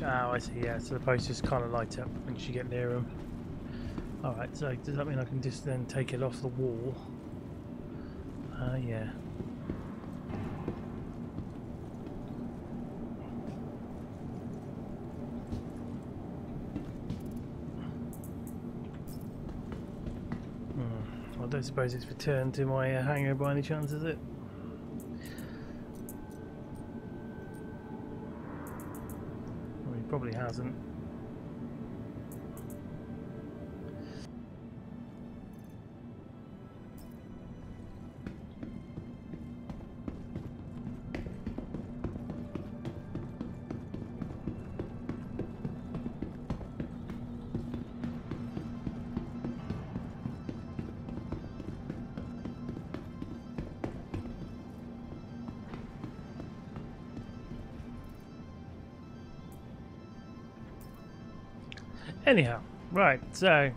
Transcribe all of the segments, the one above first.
Oh, I see, yeah, so the posters kind of light up once you get near them. Alright, so does that mean I can just then take it off the wall? Yeah. I don't suppose it's returned to my hangar by any chance, is it? Well, he probably hasn't. Anyhow, right, so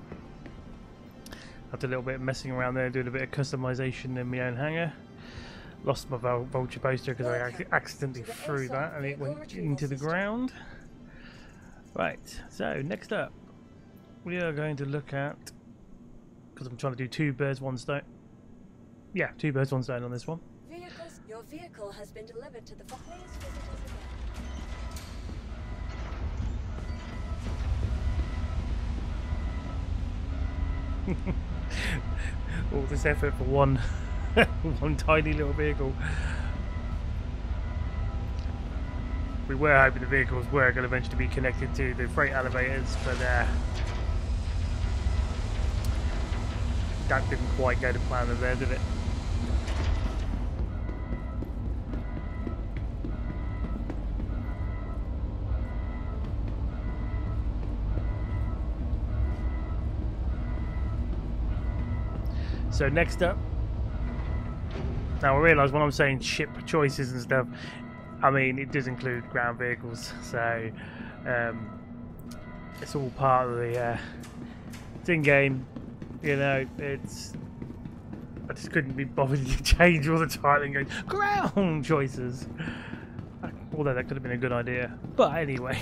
after a little bit of messing around there, doing a bit of customization in my own hangar, lost my vulture poster because I accidentally threw that and it went into the ground. Right, so next up we are going to look at, because I'm trying to do two birds one stone. Yeah, two birds one stone on this one. Your vehicle has been delivered to the Foxley's visitors again. All this effort for one one tiny little vehicle. We were hoping the vehicles were going to eventually be connected to the freight elevators, but that didn't quite go to plan of there, did it? So next up, now I realise when I'm saying ship choices and stuff, I mean it does include ground vehicles, so it's all part of the it's in game, you know. It's, I just couldn't be bothered to change all the time and go ground choices, although that could have been a good idea. But anyway,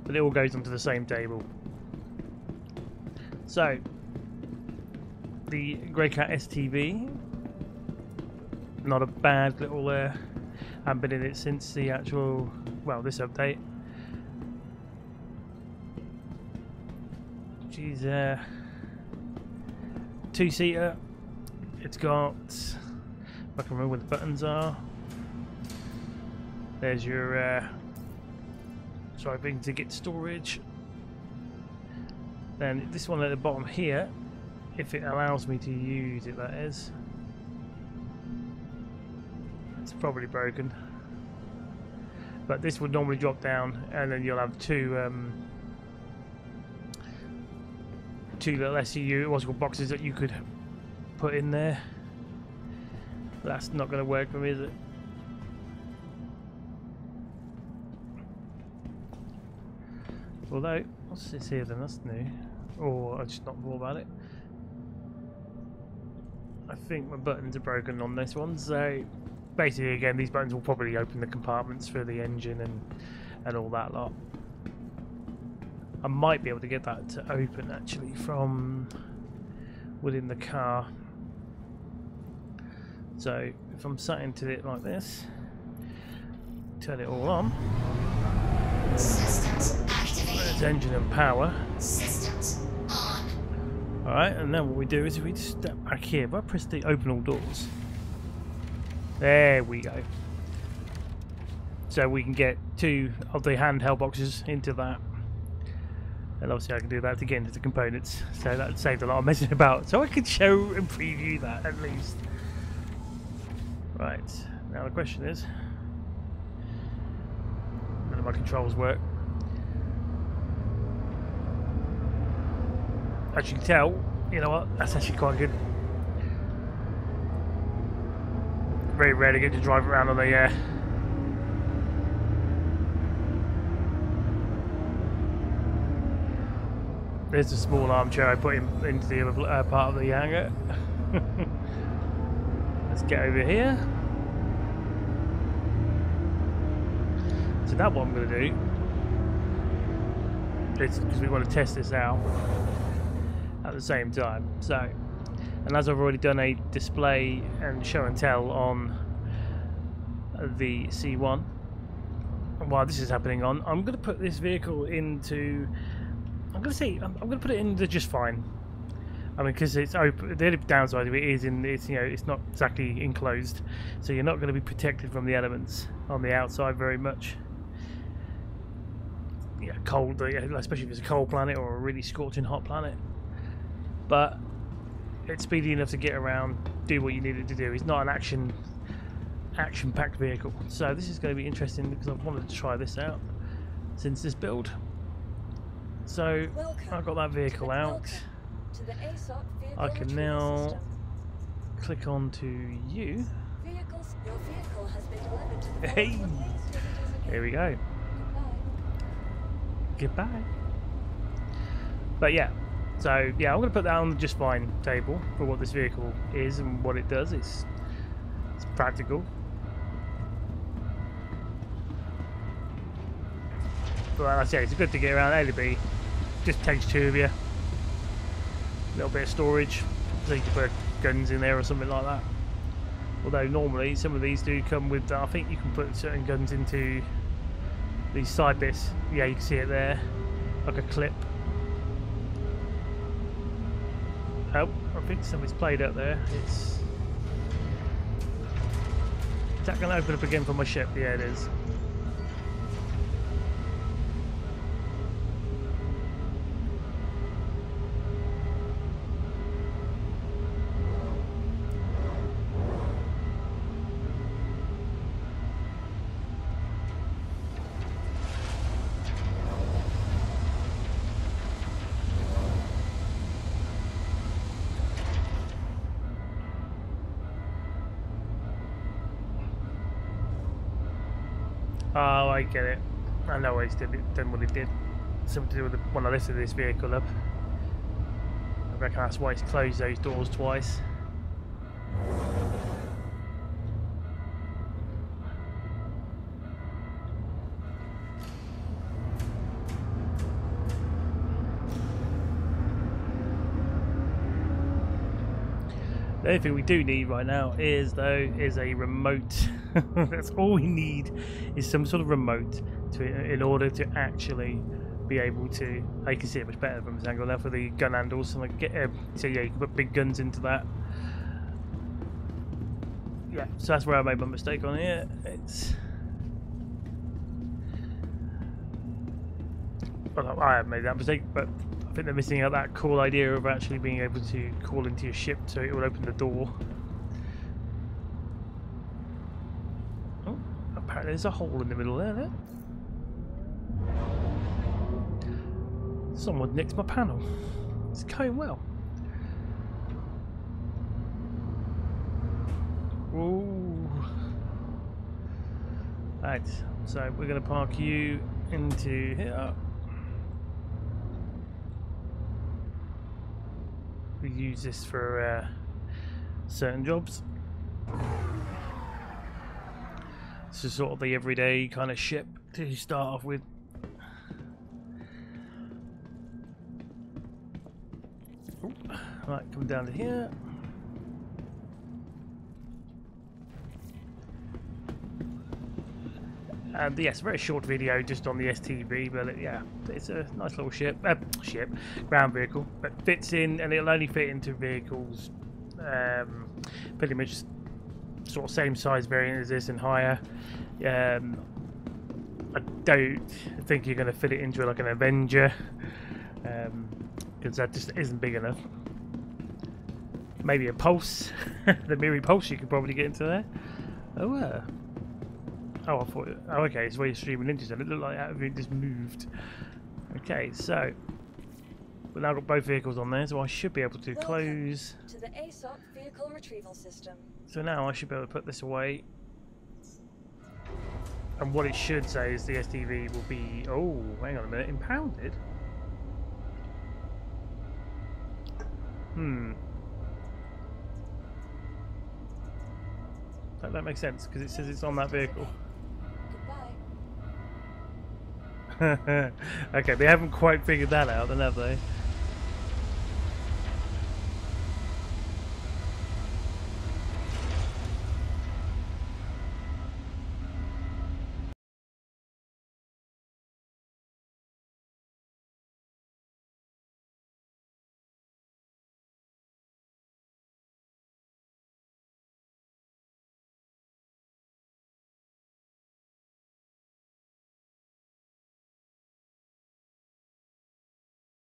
but it all goes onto the same table. So the Greycat STV, not a bad little haven't been in it since the actual, well, this update. She's a two-seater. It's got, if I can remember where the buttons are, there's your sorry, thing to get storage. Then this one at the bottom here, if it allows me to use it, that is. It's probably broken, but this would normally drop down, and then you'll have two little SCU, what's called boxes that you could put in there. But that's not going to work for me, is it? Although, what's this here then? That's new. Or I just not thought about it. I think my buttons are broken on this one, so basically again these buttons will probably open the compartments for the engine and all that lot. I might be able to get that to open actually from within the car. So if I'm sat into it like this, turn it all on. Systems activated. There's engine and power. Systems on. Alright, and then what we do is if we just step back here, if I press the open all doors, there we go. So we can get two of the handheld boxes into that. And obviously I can do that to get into the components, so that saved a lot of messing about. So I could show and preview that at least. Right, now the question is, none of my controls work. As you can tell, you know what, that's actually quite good. Very rare to get to drive around on the there's a small armchair I put into the other part of the hangar. Let's get over here. So now what I'm going to do is, because we want to test this out at the same time. So, and as I've already done a display and show and tell on the C1, while this is happening on, I'm going to put this vehicle into, I'm going to put it into just fine. I mean, because it's open. The only downside of it is it's not exactly enclosed, so you're not going to be protected from the elements on the outside very much. Yeah, cold, especially if it's a cold planet or a really scorching hot planet. But it's speedy enough to get around, do what you need it to do. It's not an action-packed vehicle, so this is going to be interesting because I've wanted to try this out since this build. So I've got that vehicle out. I can now click on to you. Hey, there we go. Goodbye. But yeah, so yeah, I'm going to put that on the just fine table for what this vehicle is and what it does. It's practical. But like I say, it's good to get around A to B. Just takes two of you. A little bit of storage, so you can put guns in there or something like that. Although normally some of these do come with, I think you can put certain guns into these side bits. Yeah, you can see it there, like a clip. Oh, I think something's played out there. Is that going to open up again for my ship? Yeah, it is. Oh, I get it. I know why he's done what he did. Something to do with when I lifted this vehicle up. I reckon that's why he's closed those doors twice. The only thing we do need right now is a remote. That's all we need, is some sort of remote in order to actually be able to. You can see it much better from this angle now for the gun handles. And so yeah, you can put big guns into that. Yeah, so that's where I made my mistake on here. Well, I have made that mistake, but I think they're missing out that cool idea of actually being able to call into your ship so it will open the door. Oh, apparently there's a hole in the middle there. Someone nicked my panel. It's going well. Ooh. Right, so we're going to park you into here. We use this for certain jobs. This is sort of the everyday kind of ship to start off with. Ooh. Right, come down to here. And yes, a very short video just on the STV, but yeah, it's a nice little ground vehicle, but fits in, and it'll only fit into vehicles pretty much sort of same size variant as this and higher. I don't think you're going to fit it into like an Avenger, because that just isn't big enough. Maybe a Pulse, the Miri Pulse you could probably get into there. Oh, I thought. Oh, okay. It's where you're streaming into. So it looked like everything just moved. Okay, so we've now got both vehicles on there, so I should be able to close. To the ASOC vehicle retrieval system. So now I should be able to put this away. And what it should say is the STV will be. Oh, hang on a minute. Impounded. That makes sense because it says it's on that vehicle. Okay, they haven't quite figured that out, then have they?